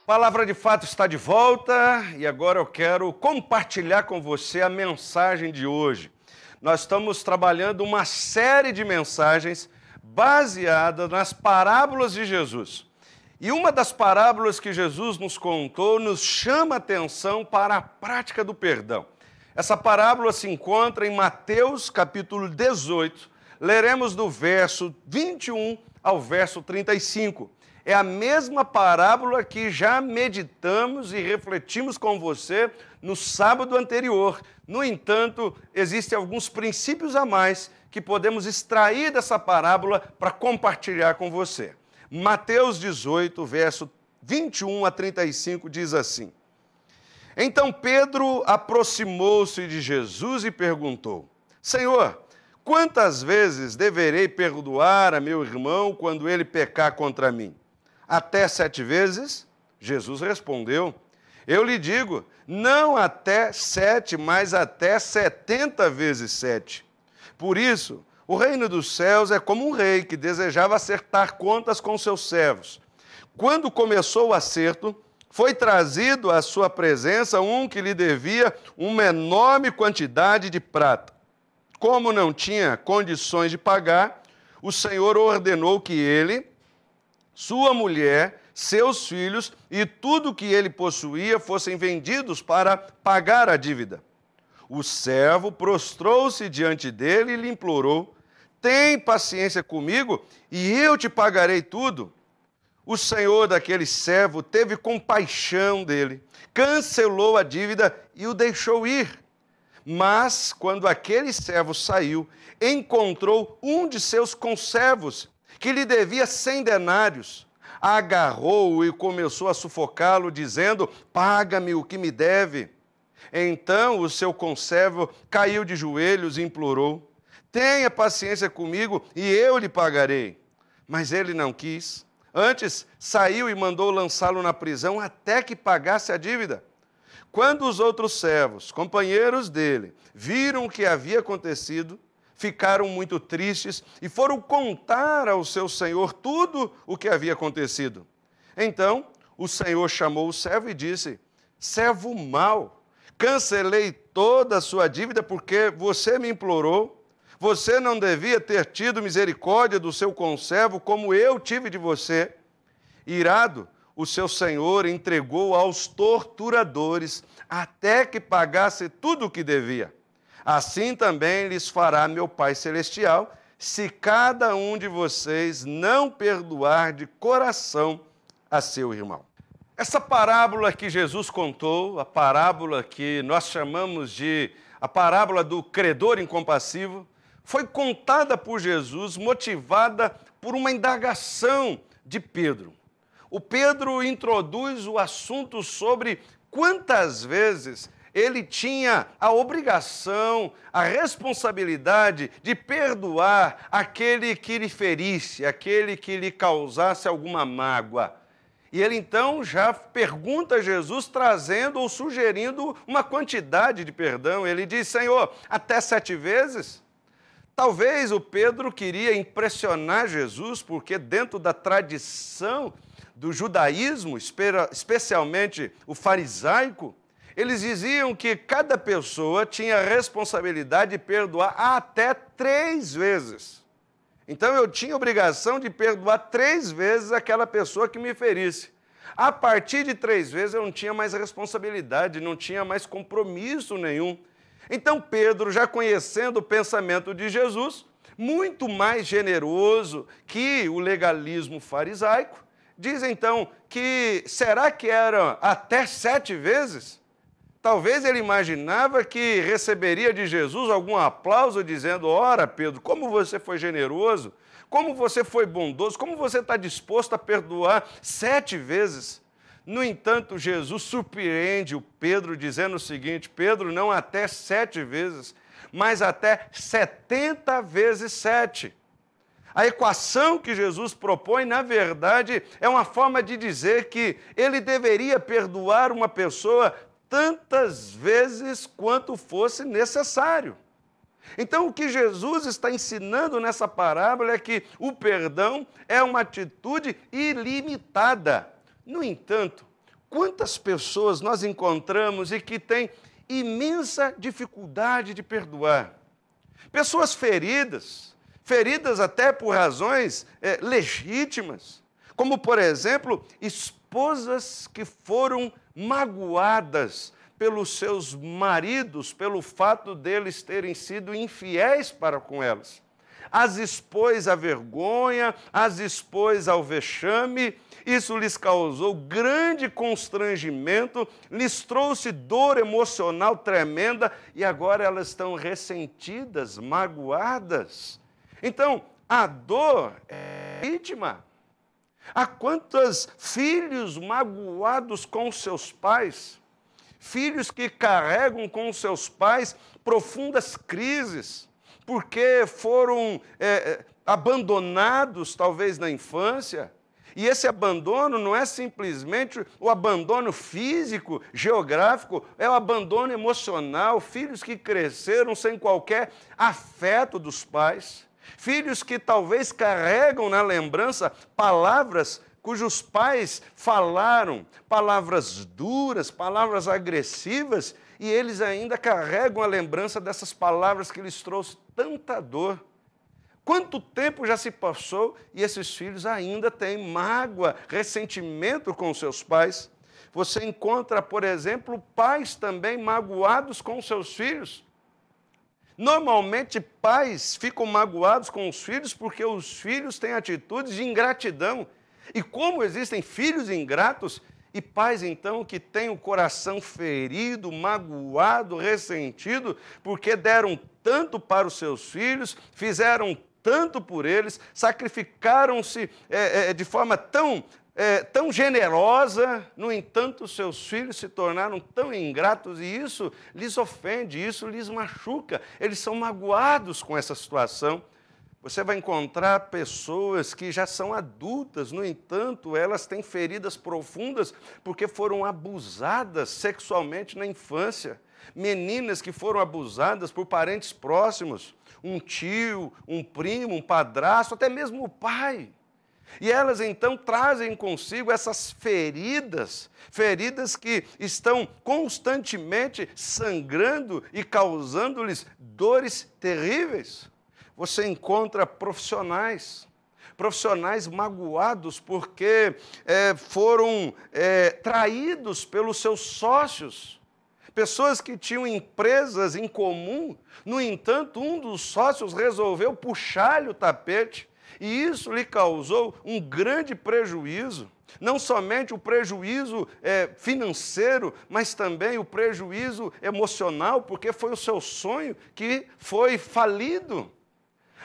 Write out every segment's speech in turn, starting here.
Palavra de Fato está de volta e agora eu quero compartilhar com você a mensagem de hoje. Nós estamos trabalhando uma série de mensagens baseadas nas parábolas de Jesus. E uma das parábolas que Jesus nos contou nos chama a atenção para a prática do perdão. Essa parábola se encontra em Mateus capítulo 18. Leremos do verso 21 ao verso 35. É a mesma parábola que já meditamos e refletimos com você no sábado anterior. No entanto, existem alguns princípios a mais que podemos extrair dessa parábola para compartilhar com você. Mateus 18, verso 21 a 35 diz assim: Então Pedro aproximou-se de Jesus e perguntou: Senhor, quantas vezes deverei perdoar a meu irmão quando ele pecar contra mim? Até 7 vezes? Jesus respondeu: Eu lhe digo, não até 7, mas até 70 vezes 7. Por isso, o reino dos céus é como um rei que desejava acertar contas com seus servos. Quando começou o acerto, foi trazido à sua presença um que lhe devia uma enorme quantidade de prata. Como não tinha condições de pagar, o Senhor ordenou que ele, sua mulher, seus filhos e tudo que ele possuía fossem vendidos para pagar a dívida. O servo prostrou-se diante dele e lhe implorou: Tem paciência comigo e eu te pagarei tudo. O senhor daquele servo teve compaixão dele, cancelou a dívida e o deixou ir. Mas, quando aquele servo saiu, encontrou um de seus conservos, que lhe devia 100 denários. Agarrou-o e começou a sufocá-lo, dizendo: Paga-me o que me deve. Então o seu conservo caiu de joelhos e implorou: Tenha paciência comigo e eu lhe pagarei. Mas ele não quis. Antes, saiu e mandou lançá-lo na prisão até que pagasse a dívida. Quando os outros servos, companheiros dele, viram o que havia acontecido, ficaram muito tristes e foram contar ao seu senhor tudo o que havia acontecido. Então, o senhor chamou o servo e disse: Servo mau, cancelei toda a sua dívida porque você me implorou. Você não devia ter tido misericórdia do seu conservo como eu tive de você. Irado, o seu senhor entregou aos torturadores até que pagasse tudo o que devia. Assim também lhes fará meu Pai Celestial, se cada um de vocês não perdoar de coração a seu irmão. Essa parábola que Jesus contou, a parábola que nós chamamos de a parábola do credor incompassivo, foi contada por Jesus, motivada por uma indagação de Pedro. O Pedro introduz o assunto sobre quantas vezes ele tinha a obrigação, a responsabilidade de perdoar aquele que lhe ferisse, aquele que lhe causasse alguma mágoa. E ele então já pergunta a Jesus, trazendo ou sugerindo uma quantidade de perdão. Ele diz: Senhor, até 7 vezes? Talvez o Pedro queria impressionar Jesus, porque dentro da tradição do judaísmo, especialmente o farisaico, eles diziam que cada pessoa tinha a responsabilidade de perdoar até 3 vezes. Então eu tinha obrigação de perdoar 3 vezes aquela pessoa que me ferisse. A partir de 3 vezes eu não tinha mais responsabilidade, não tinha mais compromisso nenhum. Então Pedro, já conhecendo o pensamento de Jesus, muito mais generoso que o legalismo farisaico, diz então que será que era até 7 vezes? Talvez ele imaginava que receberia de Jesus algum aplauso dizendo: Ora, Pedro, como você foi generoso, como você foi bondoso, como você está disposto a perdoar 7 vezes. No entanto, Jesus surpreende o Pedro dizendo o seguinte: Pedro, não até 7 vezes, mas até 70 vezes 7. A equação que Jesus propõe, na verdade, é uma forma de dizer que ele deveria perdoar uma pessoa tantas vezes quanto fosse necessário. Então, o que Jesus está ensinando nessa parábola é que o perdão é uma atitude ilimitada. No entanto, quantas pessoas nós encontramos e que têm imensa dificuldade de perdoar. Pessoas feridas até por razões legítimas, como, por exemplo, esposas que foram magoadas pelos seus maridos, pelo fato deles terem sido infiéis para com elas. As expôs à vergonha, as expôs ao vexame, isso lhes causou grande constrangimento, lhes trouxe dor emocional tremenda e agora elas estão ressentidas, magoadas. Então, a dor é vítima. Há quantos filhos magoados com seus pais, filhos que carregam com seus pais profundas crises, porque foram abandonados, talvez, na infância. E esse abandono não é simplesmente o abandono físico, geográfico, é o abandono emocional. Filhos que cresceram sem qualquer afeto dos pais. Filhos que talvez carregam na lembrança palavras cujos pais falaram, palavras duras, palavras agressivas, e eles ainda carregam a lembrança dessas palavras que lhes trouxe tanta dor. Quanto tempo já se passou e esses filhos ainda têm mágoa, ressentimento com seus pais? Você encontra, por exemplo, pais também magoados com seus filhos. Normalmente, pais ficam magoados com os filhos porque os filhos têm atitudes de ingratidão. E como existem filhos ingratos, e pais, então, que têm o coração ferido, magoado, ressentido, porque deram tanto para os seus filhos, fizeram tanto por eles, sacrificaram-se de forma tão generosa, no entanto, seus filhos se tornaram tão ingratos e isso lhes ofende, isso lhes machuca, eles são magoados com essa situação. Você vai encontrar pessoas que já são adultas, no entanto, elas têm feridas profundas porque foram abusadas sexualmente na infância. Meninas que foram abusadas por parentes próximos, um tio, um primo, um padrasto, até mesmo o pai. E elas então trazem consigo essas feridas que estão constantemente sangrando e causando-lhes dores terríveis. Você encontra profissionais magoados porque foram traídos pelos seus sócios. Pessoas que tinham empresas em comum, no entanto, um dos sócios resolveu puxar-lhe o tapete e isso lhe causou um grande prejuízo. Não somente o prejuízo financeiro, mas também o prejuízo emocional, porque foi o seu sonho que foi falido.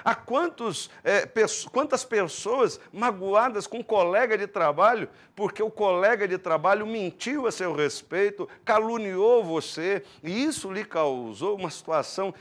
Há quantas pessoas magoadas com um colega de trabalho, porque o colega de trabalho mentiu a seu respeito, caluniou você, e isso lhe causou uma situação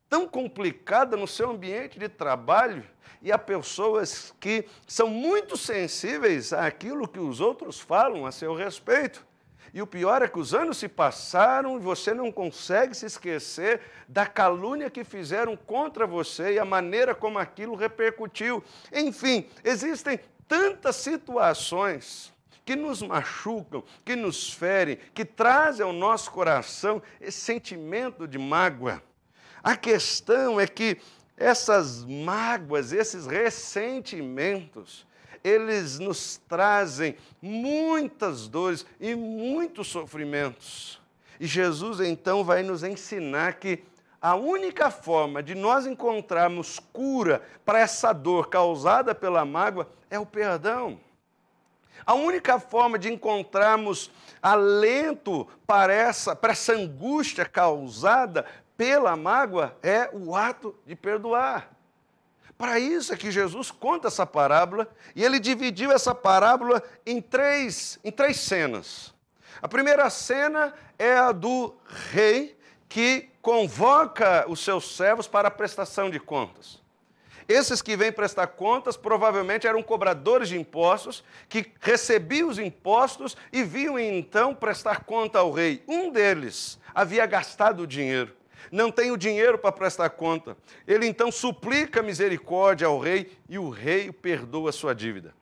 tão complicada no seu ambiente de trabalho, e há pessoas que são muito sensíveis àquilo que os outros falam a seu respeito. E o pior é que os anos se passaram e você não consegue se esquecer da calúnia que fizeram contra você e a maneira como aquilo repercutiu. Enfim, existem tantas situações que nos machucam, que nos ferem, que trazem ao nosso coração esse sentimento de mágoa. A questão é que essas mágoas, esses ressentimentos, eles nos trazem muitas dores e muitos sofrimentos. E Jesus, então, vai nos ensinar que a única forma de nós encontrarmos cura para essa dor causada pela mágoa é o perdão. A única forma de encontrarmos alento para essa angústia causada pela mágoa é o ato de perdoar. Para isso é que Jesus conta essa parábola, e ele dividiu essa parábola em três cenas. A primeira cena é a do rei que convoca os seus servos para a prestação de contas. Esses que vêm prestar contas provavelmente eram cobradores de impostos, que recebiam os impostos e vinham então prestar conta ao rei. Um deles havia gastado o dinheiro. Não tem o dinheiro para prestar conta. Ele então suplica misericórdia ao rei e o rei perdoa a sua dívida.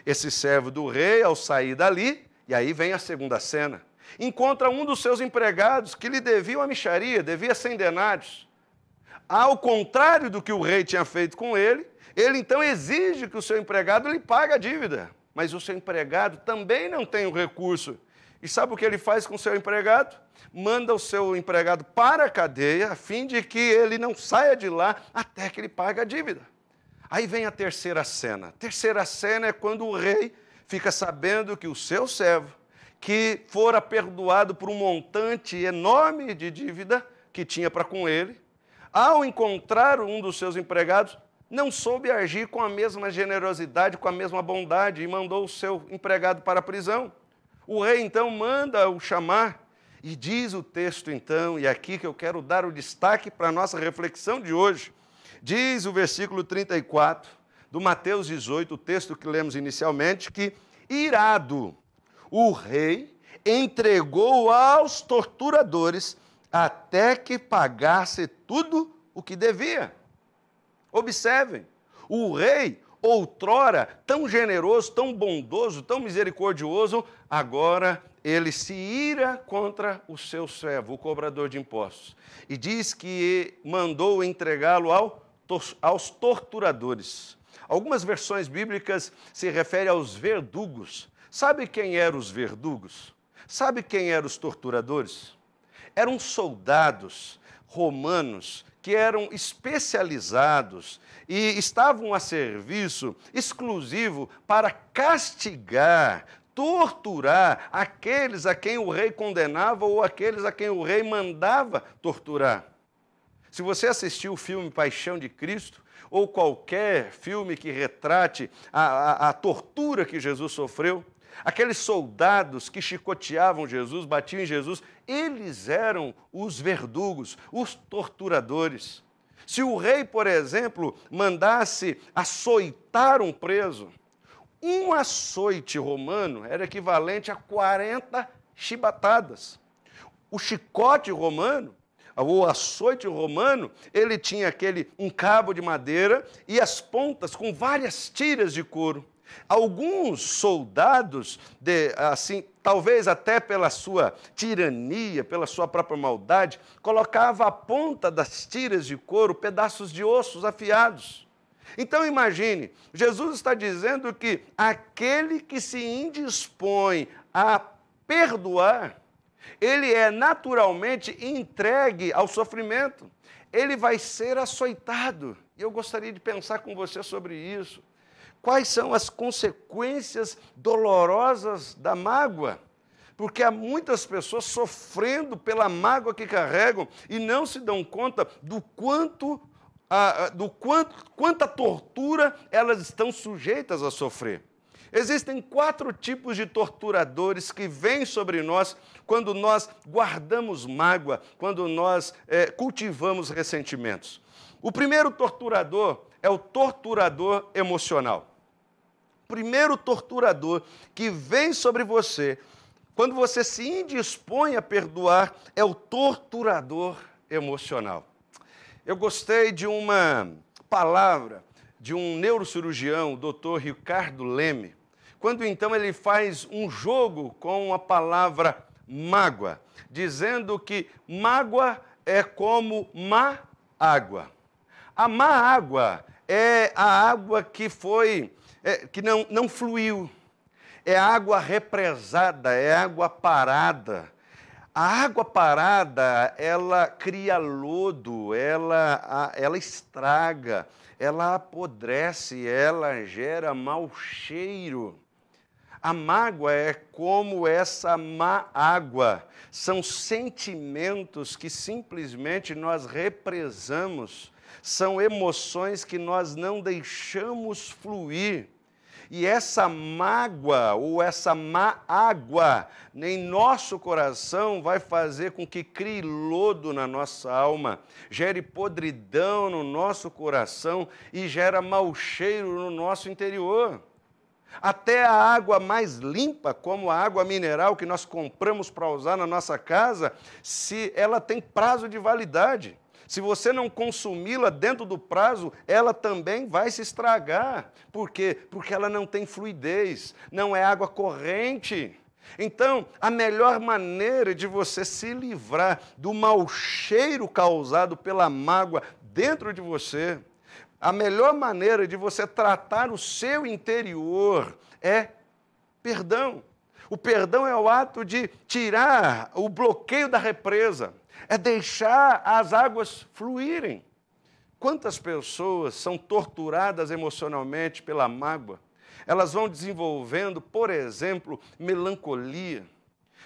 Esse servo do rei, ao sair dali, E aí vem a segunda cena. Encontra um dos seus empregados que lhe devia uma mixaria, devia 100 denários. Ao contrário do que o rei tinha feito com ele então exige que o seu empregado lhe pague a dívida. Mas o seu empregado também não tem o recurso. E sabe o que ele faz com o seu empregado? Manda o seu empregado para a cadeia, a fim de que ele não saia de lá até que ele pague a dívida. Aí vem a terceira cena. A terceira cena é quando o rei fica sabendo que o seu servo, que fora perdoado por um montante enorme de dívida que tinha para com ele, ao encontrar um dos seus empregados, não soube agir com a mesma generosidade, com a mesma bondade, e mandou o seu empregado para a prisão. O rei, então, manda-o chamar, e diz o texto, então, e aqui que eu quero dar o destaque para a nossa reflexão de hoje, diz o versículo 34 do Mateus 18, o texto que lemos inicialmente, que, irado, o rei entregou aos torturadores até que pagasse tudo o que devia. Observem, o rei, outrora tão generoso, tão bondoso, tão misericordioso, agora ele se ira contra o seu servo, o cobrador de impostos, e diz que mandou entregá-lo aos torturadores. Algumas versões bíblicas se referem aos verdugos. Sabe quem eram os verdugos? Sabe quem eram os torturadores? Eram soldados romanos que eram especializados e estavam a serviço exclusivo para castigar, torturar aqueles a quem o rei condenava ou aqueles a quem o rei mandava torturar. Se você assistiu o filme Paixão de Cristo, ou qualquer filme que retrate a tortura que Jesus sofreu, aqueles soldados que chicoteavam Jesus, batiam em Jesus, eles eram os verdugos, os torturadores. Se o rei, por exemplo, mandasse açoitar um preso, um açoite romano era equivalente a 40 chibatadas. O chicote romano, o açoite romano, ele tinha um cabo de madeira e as pontas com várias tiras de couro. Alguns soldados, assim, talvez até pela sua tirania, pela sua própria maldade, colocavam à ponta das tiras de couro pedaços de ossos afiados. Então imagine, Jesus está dizendo que aquele que se indispõe a perdoar, ele é naturalmente entregue ao sofrimento. Ele vai ser açoitado. E eu gostaria de pensar com você sobre isso. Quais são as consequências dolorosas da mágoa? Porque há muitas pessoas sofrendo pela mágoa que carregam e não se dão conta do quanta tortura elas estão sujeitas a sofrer. Existem 4 tipos de torturadores que vêm sobre nós quando nós guardamos mágoa, quando nós cultivamos ressentimentos. O primeiro torturador é o torturador emocional. O primeiro torturador que vem sobre você, quando você se indispõe a perdoar, é o torturador emocional. Eu gostei de uma palavra de um neurocirurgião, o Dr. Ricardo Leme, quando então ele faz um jogo com a palavra mágoa, dizendo que mágoa é como má água. A má água é a água que não fluiu, é água represada, é água parada. A água parada, ela cria lodo, ela estraga, ela apodrece, ela gera mau cheiro. A mágoa é como essa má água, são sentimentos que simplesmente nós represamos, são emoções que nós não deixamos fluir. E essa mágoa ou essa má água em nosso coração vai fazer com que crie lodo na nossa alma, gere podridão no nosso coração e gera mau cheiro no nosso interior. Até a água mais limpa, como a água mineral que nós compramos para usar na nossa casa, se ela tem prazo de validade. Se você não consumi-la dentro do prazo, ela também vai se estragar. Por quê? Porque ela não tem fluidez, não é água corrente. Então, a melhor maneira de você se livrar do mau cheiro causado pela mágoa dentro de você, a melhor maneira de você tratar o seu interior é perdão. O perdão é o ato de tirar o bloqueio da represa, é deixar as águas fluírem. Quantas pessoas são torturadas emocionalmente pela mágoa? Elas vão desenvolvendo, por exemplo, melancolia.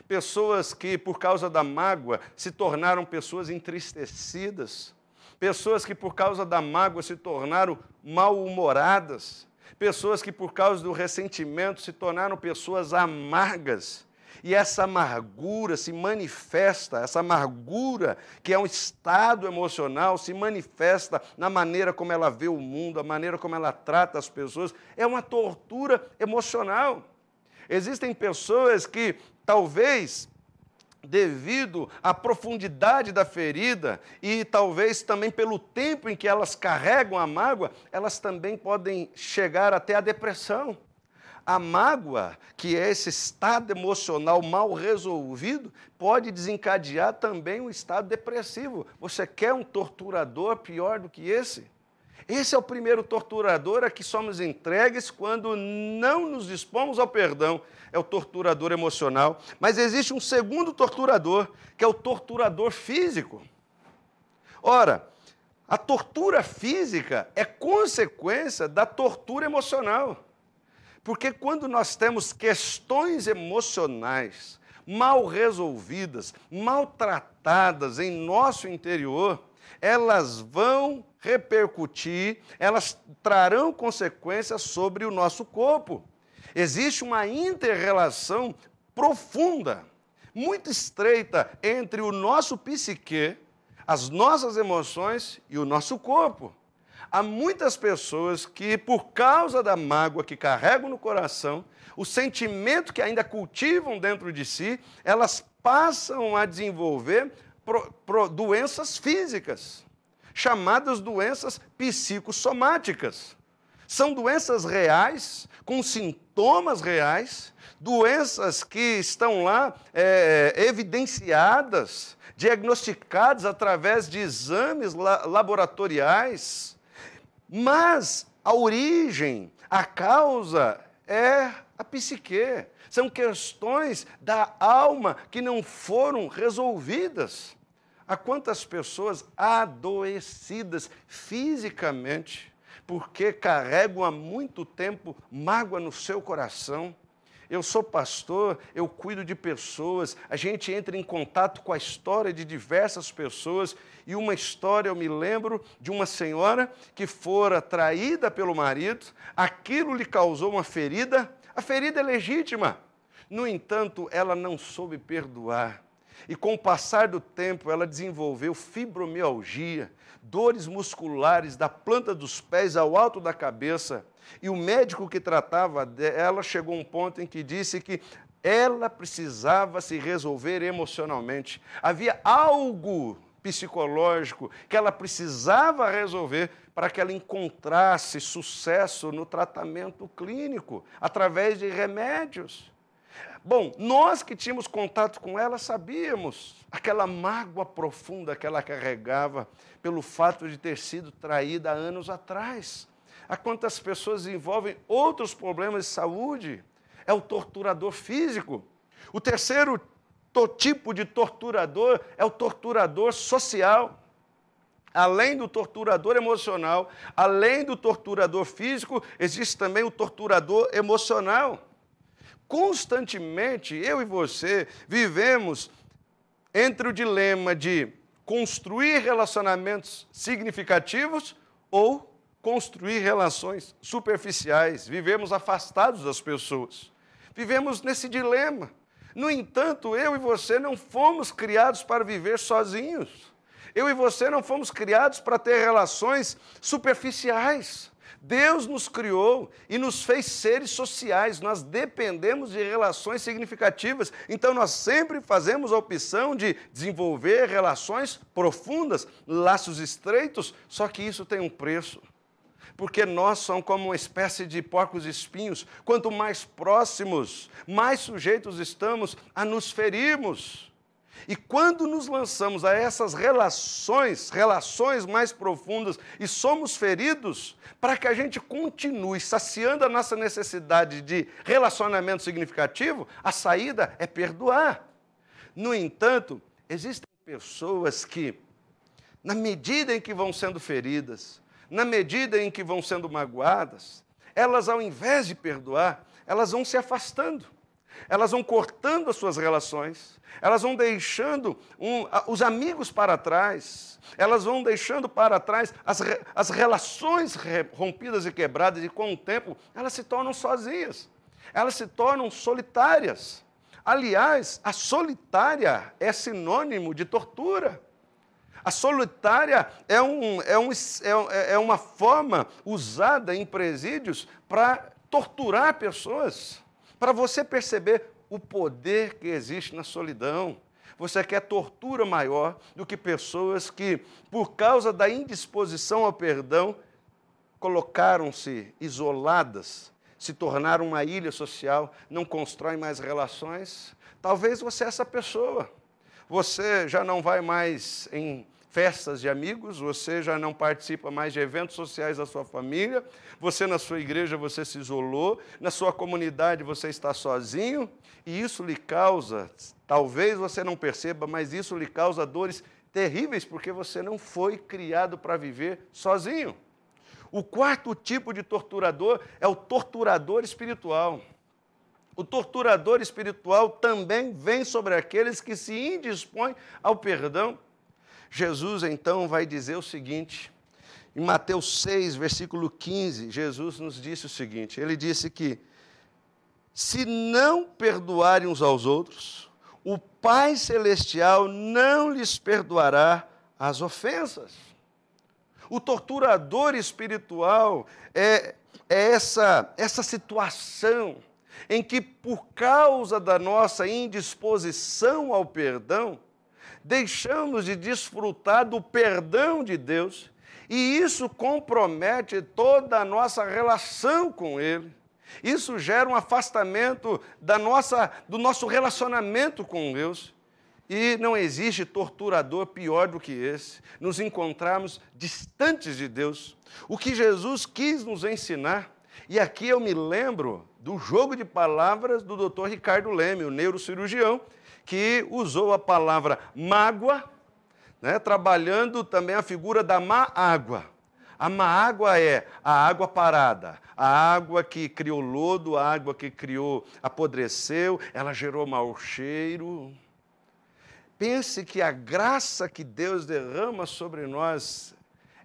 Pessoas que, por causa da mágoa, se tornaram pessoas entristecidas. Pessoas que, por causa da mágoa, se tornaram mal-humoradas. Pessoas que, por causa do ressentimento, se tornaram pessoas amargas. E essa amargura se manifesta, essa amargura, que é um estado emocional, se manifesta na maneira como ela vê o mundo, a maneira como ela trata as pessoas. É uma tortura emocional. Existem pessoas que, talvez, devido à profundidade da ferida e talvez também pelo tempo em que elas carregam a mágoa, elas também podem chegar até a depressão. A mágoa, que é esse estado emocional mal resolvido, pode desencadear também um estado depressivo. Você quer um torturador pior do que esse? Esse é o primeiro torturador a que somos entregues quando não nos dispomos ao perdão. É o torturador emocional. Mas existe um segundo torturador, que é o torturador físico. Ora, a tortura física é consequência da tortura emocional. Porque quando nós temos questões emocionais mal resolvidas, maltratadas em nosso interior, elas vão repercutir, elas trarão consequências sobre o nosso corpo. Existe uma inter-relação profunda, muito estreita entre o nosso psique, as nossas emoções e o nosso corpo. Há muitas pessoas que, por causa da mágoa que carregam no coração, o sentimento que ainda cultivam dentro de si, elas passam a desenvolver doenças físicas, chamadas doenças psicossomáticas. São doenças reais, com sintomas reais, doenças que estão lá evidenciadas, diagnosticadas através de exames laboratoriais. Mas a origem, a causa é a psique. São questões da alma que não foram resolvidas. Há quantas pessoas adoecidas fisicamente porque carregam há muito tempo mágoa no seu coração. Eu sou pastor, eu cuido de pessoas, a gente entra em contato com a história de diversas pessoas, e uma história, eu me lembro de uma senhora que fora traída pelo marido, aquilo lhe causou uma ferida, a ferida é legítima. No entanto, ela não soube perdoar. E com o passar do tempo, ela desenvolveu fibromialgia, dores musculares da planta dos pés ao alto da cabeça. E o médico que tratava dela chegou a um ponto em que disse que ela precisava se resolver emocionalmente. Havia algo psicológico que ela precisava resolver para que ela encontrasse sucesso no tratamento clínico, através de remédios. Bom, nós que tínhamos contato com ela sabíamos aquela mágoa profunda que ela carregava pelo fato de ter sido traída há anos atrás. Há quantas pessoas envolvem outros problemas de saúde? É o torturador físico. O terceiro tipo de torturador é o torturador social. Além do torturador emocional, além do torturador físico, existe também o torturador emocional. Constantemente, eu e você vivemos entre o dilema de construir relacionamentos significativos ou construir relações superficiais. Vivemos afastados das pessoas. Vivemos nesse dilema. No entanto, eu e você não fomos criados para viver sozinhos. Eu e você não fomos criados para ter relações superficiais. Deus nos criou e nos fez seres sociais, nós dependemos de relações significativas, então nós sempre fazemos a opção de desenvolver relações profundas, laços estreitos, só que isso tem um preço. porque nós somos como uma espécie de porcos espinhos. Quanto mais próximos, mais sujeitos estamos a nos ferirmos. E quando nos lançamos a essas relações mais profundas e somos feridos, para que a gente continue saciando a nossa necessidade de relacionamento significativo, a saída é perdoar. No entanto, existem pessoas que, na medida em que vão sendo feridas, na medida em que vão sendo magoadas, elas, ao invés de perdoar, elas vão se afastando. Elas vão cortando as suas relações, elas vão deixando os amigos para trás, elas vão deixando para trás as relações rompidas e quebradas, e com o tempo elas se tornam sozinhas, elas se tornam solitárias. Aliás, a solitária é sinônimo de tortura. A solitária é uma forma usada em presídios para torturar pessoas. Para você perceber o poder que existe na solidão. Você quer tortura maior do que pessoas que, por causa da indisposição ao perdão, colocaram-se isoladas, se tornaram uma ilha social, não constroem mais relações. Talvez você é essa pessoa. Você já não vai mais em festas de amigos, você já não participa mais de eventos sociais da sua família, você na sua igreja você se isolou, na sua comunidade você está sozinho, e isso lhe causa, talvez você não perceba, mas isso lhe causa dores terríveis, porque você não foi criado para viver sozinho. O quarto tipo de torturador é o torturador espiritual. O torturador espiritual também vem sobre aqueles que se indispõem ao perdão. Jesus, então, vai dizer o seguinte, em Mateus 6, versículo 15, Jesus nos disse o seguinte, ele disse que, se não perdoarem uns aos outros, o Pai Celestial não lhes perdoará as ofensas. O torturador espiritual é essa situação em que, por causa da nossa indisposição ao perdão, deixamos de desfrutar do perdão de Deus, e isso compromete toda a nossa relação com Ele. Isso gera um afastamento do nosso relacionamento com Deus. E não existe torturador pior do que esse, nos encontrarmos distantes de Deus. O que Jesus quis nos ensinar, e aqui eu me lembro do jogo de palavras do Dr. Ricardo Leme, o neurocirurgião, que usou a palavra mágoa, né, trabalhando também a figura da má água. A má água é a água parada, a água que criou lodo, a água que apodreceu, ela gerou mau cheiro. Pense que a graça que Deus derrama sobre nós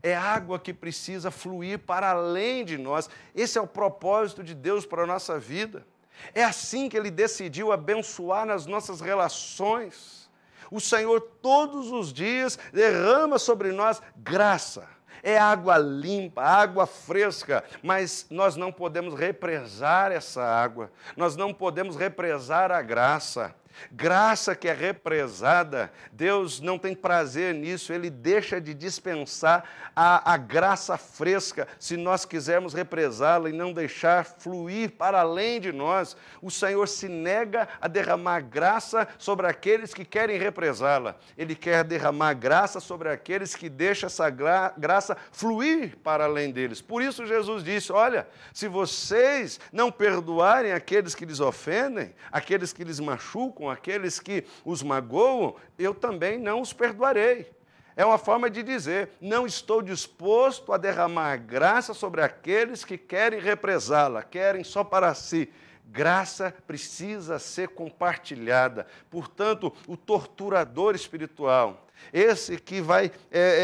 é água que precisa fluir para além de nós. Esse é o propósito de Deus para a nossa vida. É assim que Ele decidiu abençoar nas nossas relações. O Senhor todos os dias derrama sobre nós graça. É água limpa, água fresca, mas nós não podemos represar essa água. Nós não podemos represar a graça. Graça que é represada, Deus não tem prazer nisso, Ele deixa de dispensar a graça fresca, se nós quisermos represá-la e não deixar fluir para além de nós. O Senhor se nega a derramar graça sobre aqueles que querem represá-la. Ele quer derramar graça sobre aqueles que deixam essa graça fluir para além deles. Por isso Jesus disse, olha, se vocês não perdoarem aqueles que lhes ofendem, aqueles que lhes machucam, aqueles que os magoam, eu também não os perdoarei. É uma forma de dizer, não estou disposto a derramar graça sobre aqueles que querem represá-la, querem só para si. Graça precisa ser compartilhada. Portanto, o torturador espiritual, esse que vai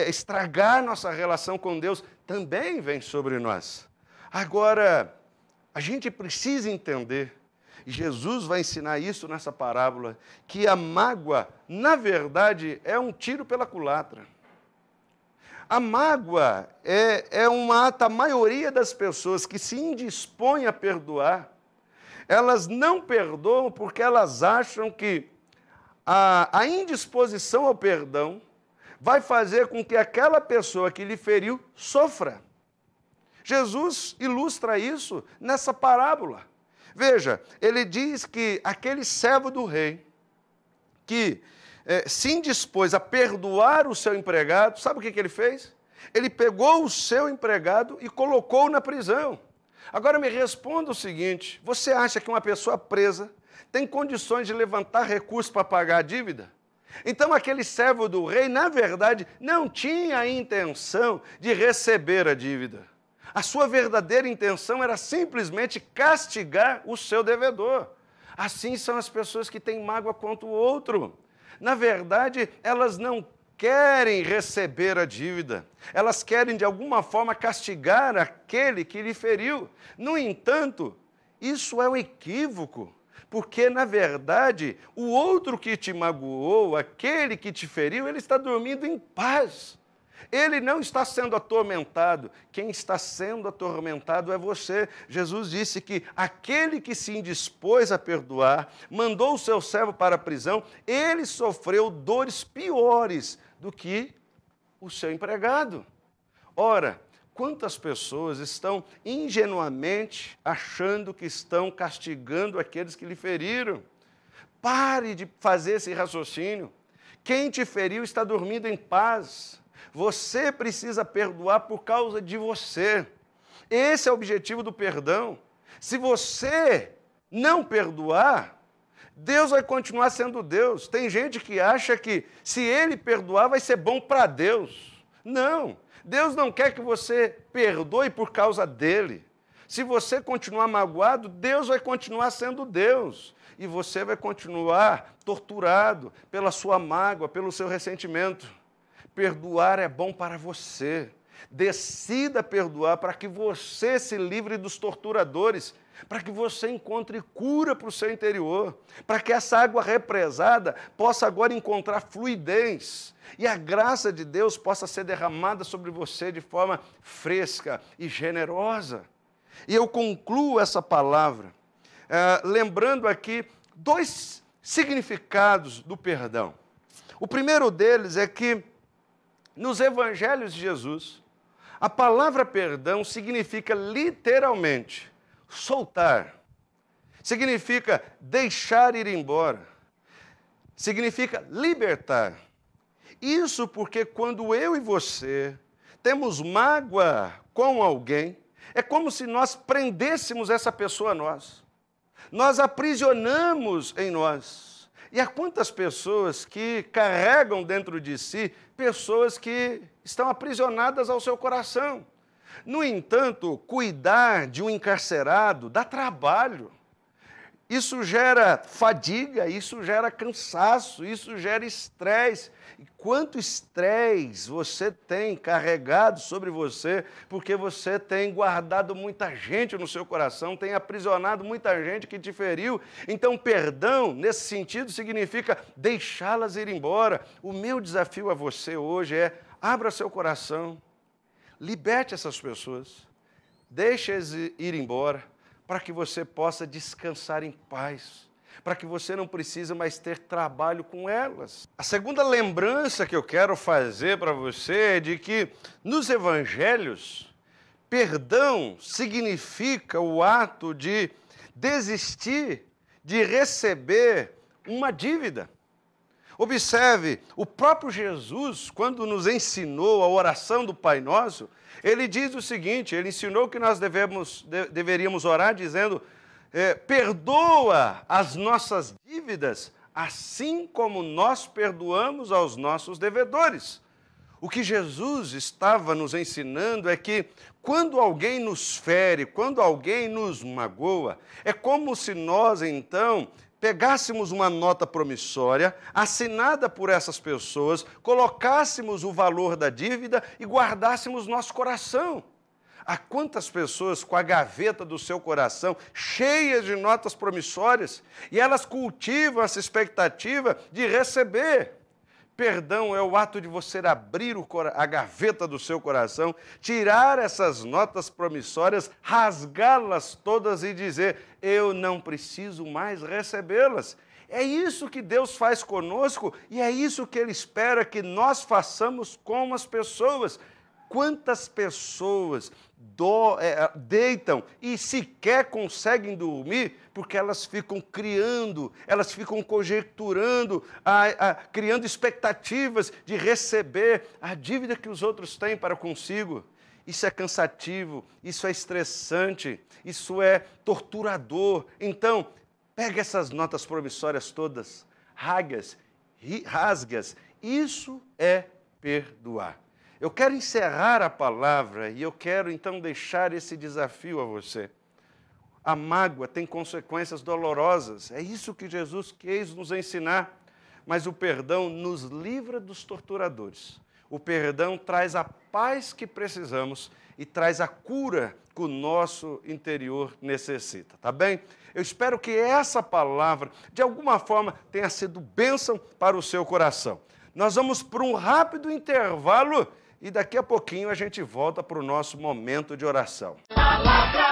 estragar nossa relação com Deus, também vem sobre nós. Agora, a gente precisa entender, e Jesus vai ensinar isso nessa parábola, que a mágoa, na verdade, é um tiro pela culatra. A mágoa é um ato, a maioria das pessoas que se indispõem a perdoar, elas não perdoam porque elas acham que a indisposição ao perdão vai fazer com que aquela pessoa que lhe feriu sofra. Jesus ilustra isso nessa parábola. Veja, ele diz que aquele servo do rei que se indispôs a perdoar o seu empregado, sabe o que ele fez? Ele pegou o seu empregado e colocou na prisão. Agora me responda o seguinte: você acha que uma pessoa presa tem condições de levantar recursos para pagar a dívida? Então aquele servo do rei, na verdade, não tinha a intenção de receber a dívida. A sua verdadeira intenção era simplesmente castigar o seu devedor. Assim são as pessoas que têm mágoa contra o outro. Na verdade, elas não querem receber a dívida. Elas querem, de alguma forma, castigar aquele que lhe feriu. No entanto, isso é um equívoco, porque, na verdade, o outro que te magoou, aquele que te feriu, ele está dormindo em paz. Ele não está sendo atormentado. Quem está sendo atormentado é você. Jesus disse que aquele que se indispôs a perdoar, mandou o seu servo para a prisão, ele sofreu dores piores do que o seu empregado. Ora, quantas pessoas estão ingenuamente achando que estão castigando aqueles que lhe feriram? Pare de fazer esse raciocínio. Quem te feriu está dormindo em paz. Você precisa perdoar por causa de você. Esse é o objetivo do perdão. Se você não perdoar, Deus vai continuar sendo Deus. Tem gente que acha que se ele perdoar vai ser bom para Deus. Não, Deus não quer que você perdoe por causa dele. Se você continuar magoado, Deus vai continuar sendo Deus. E você vai continuar torturado pela sua mágoa, pelo seu ressentimento. Perdoar é bom para você. Decida perdoar para que você se livre dos torturadores, para que você encontre cura para o seu interior, para que essa água represada possa agora encontrar fluidez e a graça de Deus possa ser derramada sobre você de forma fresca e generosa. E eu concluo essa palavra lembrando aqui 2 significados do perdão. O primeiro deles é que nos evangelhos de Jesus, a palavra perdão significa literalmente soltar, significa deixar ir embora, significa libertar. Isso porque quando eu e você temos mágoa com alguém, é como se nós prendêssemos essa pessoa a nós. Nós aprisionamos em nós. E há quantas pessoas que carregam dentro de si pessoas que estão aprisionadas ao seu coração. No entanto, cuidar de um encarcerado dá trabalho. Isso gera fadiga, isso gera cansaço, isso gera estresse. E quanto estresse você tem carregado sobre você, porque você tem guardado muita gente no seu coração, tem aprisionado muita gente que te feriu. Então, perdão, nesse sentido, significa deixá-las ir embora. O meu desafio a você hoje é: abra seu coração, liberte essas pessoas, deixe-as ir embora, para que você possa descansar em paz, para que você não precise mais ter trabalho com elas. A segunda lembrança que eu quero fazer para você é de que, nos evangelhos, perdão significa o ato de desistir de receber uma dívida. Observe, o próprio Jesus, quando nos ensinou a oração do Pai Nosso, ele diz o seguinte, ele ensinou que nós deveríamos orar dizendo: perdoa as nossas dívidas, assim como nós perdoamos aos nossos devedores. O que Jesus estava nos ensinando é que quando alguém nos fere, quando alguém nos magoa, é como se nós, então, pegássemos uma nota promissória, assinada por essas pessoas, colocássemos o valor da dívida e guardássemos nosso coração. Há quantas pessoas com a gaveta do seu coração cheias de notas promissórias e elas cultivam essa expectativa de receber. Perdão é o ato de você abrir a gaveta do seu coração, tirar essas notas promissórias, rasgá-las todas e dizer: eu não preciso mais recebê-las. É isso que Deus faz conosco e é isso que Ele espera que nós façamos com as pessoas. Quantas pessoas deitam e sequer conseguem dormir, porque elas ficam criando, elas ficam conjecturando, criando expectativas de receber a dívida que os outros têm para consigo. Isso é cansativo, isso é estressante, isso é torturador. Então, pega essas notas promissórias todas, rasgas. Isso é perdoar. Eu quero encerrar a palavra e eu quero então deixar esse desafio a você. A mágoa tem consequências dolorosas, é isso que Jesus quis nos ensinar. Mas o perdão nos livra dos torturadores. O perdão traz a paz que precisamos e traz a cura que o nosso interior necessita, tá bem? Eu espero que essa palavra, de alguma forma, tenha sido bênção para o seu coração. Nós vamos para um rápido intervalo e daqui a pouquinho a gente volta para o nosso momento de oração. Palavra